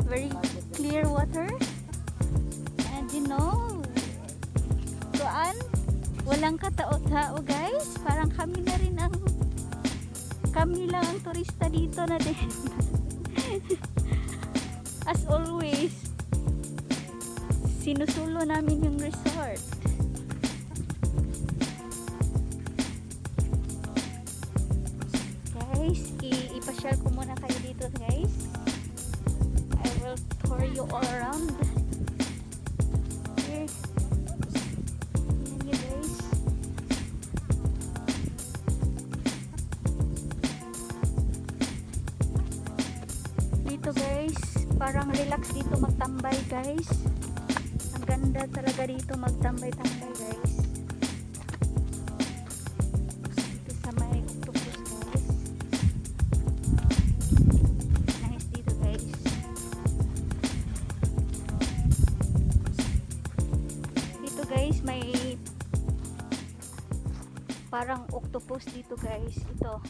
Very clear water. And you know, tuan, walang katao-tao guys. Parang kami na rin ang, kami lang ang turista dito na din. As always, sinusulo namin yung resort. Guys, ipasyal ko muna kayo dito guys. I will tour you all around. Here. Tingnan nyo guys. Dito guys, parang relax dito magtambay guys. Ang ganda talaga dito magtambay-tambay guys. Dito sa may octopus guys. Nice dito guys. Dito guys may parang octopus dito guys. Ito.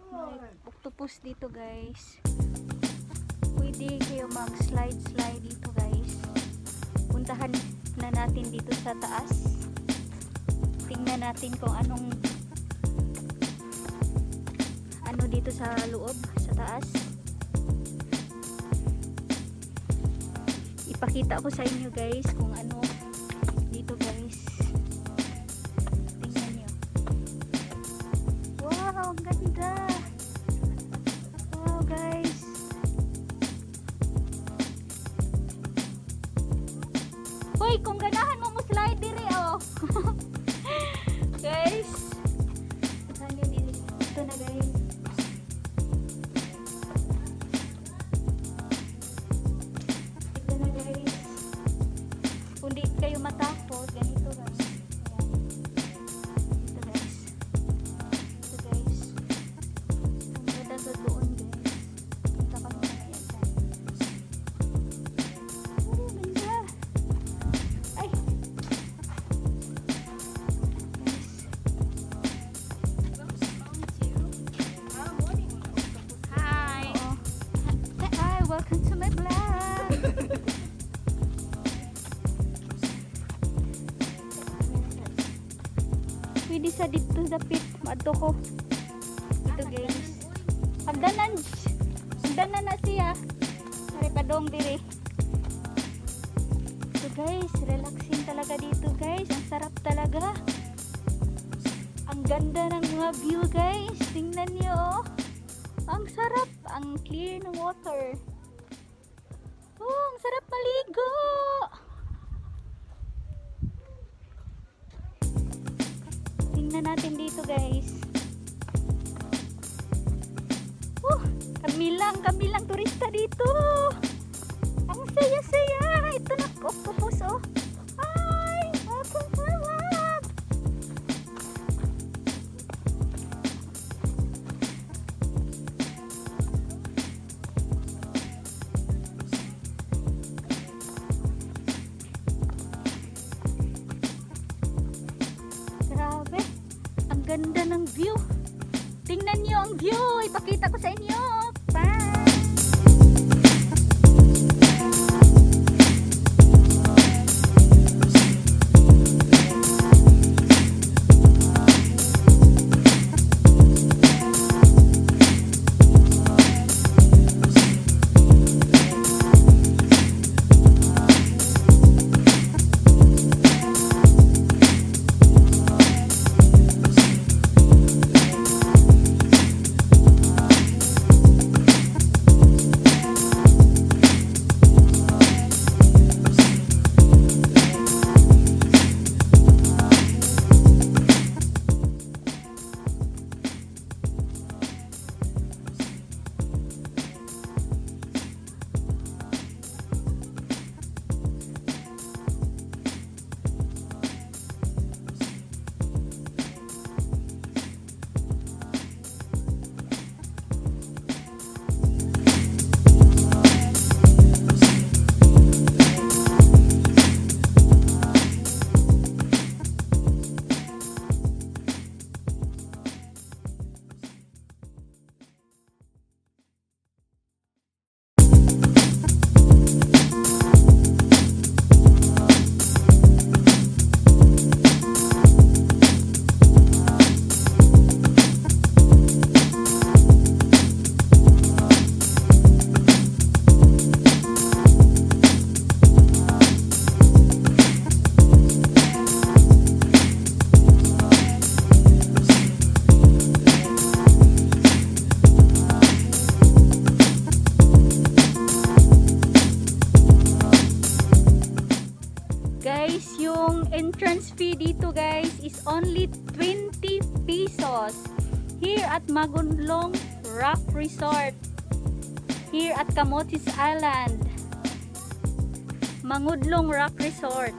May octopus dito guys. Pwede kayo mag slide dito guys. Puntahan na natin dito sa taas. Tingnan natin kung anong ano dito sa loob, sa taas. Ipakita ko sa inyo guys kung ano dito guys. Tingnan nyo. Wow, ang ganda. Wow guys. Hoy, kung ganahan mo slide dire oh. Guys. Ano dito? Ito na guys. Ito na guys. Kung di kayo matakot, ganito guys. Ayan. Ito guys. Ito guys. Ang ganda sa doon guys. Punta ka muna yan dyan. Oh, ganda. Ay. Hi. Hi, welcome to my vlog. Pwede sa dito dapit madto ko. Ito guys. Hagdanan na siya. Ari padong diri. Ito guys, relaxing talaga dito guys. Ang sarap talaga. Ang ganda ng mga view guys. Tingnan niyo oh. Ang sarap, ang clear ng water. Oh, ang sarap maligo. Tingnan natin dito guys. Kami lang turista dito. Ang saya-saya. Ito na octopus oh. Ay, welcome to my vlog. Grabe. Ang ganda ng view. Tingnan niyo ang view. Ipakita ko sa inyo. Bye. entrance fee dito guys is only 20 pesos. Here at Magundlong Rock Resort. Here at Camotes Island. Mangudlong Rock Resort.